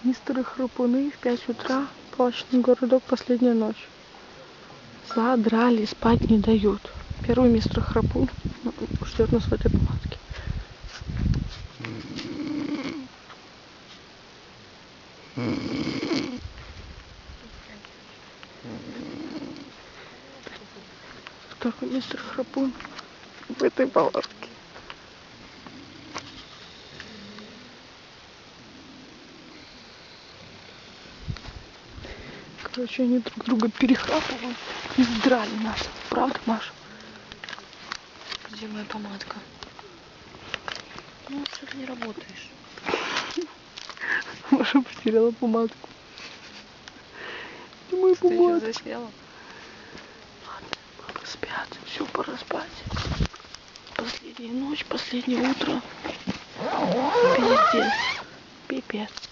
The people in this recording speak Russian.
Мистеры Храпуны в 5 утра. Палочный городок, последняя ночь. Задрали, спать не дают. Первый мистер Храпун ждет нас в этой палатке. Второй мистер Храпун в этой палатке. Короче, они друг друга перехрапывают и драли нас. Правда, Маша? Где моя помадка? Ну, что ты не работаешь? Маша потеряла помадку. Где моя помадка? Ты еще засела? Ладно, бабы спят. Все, пора спать. Последняя ночь, последнее утро. Пиздец. Пипец.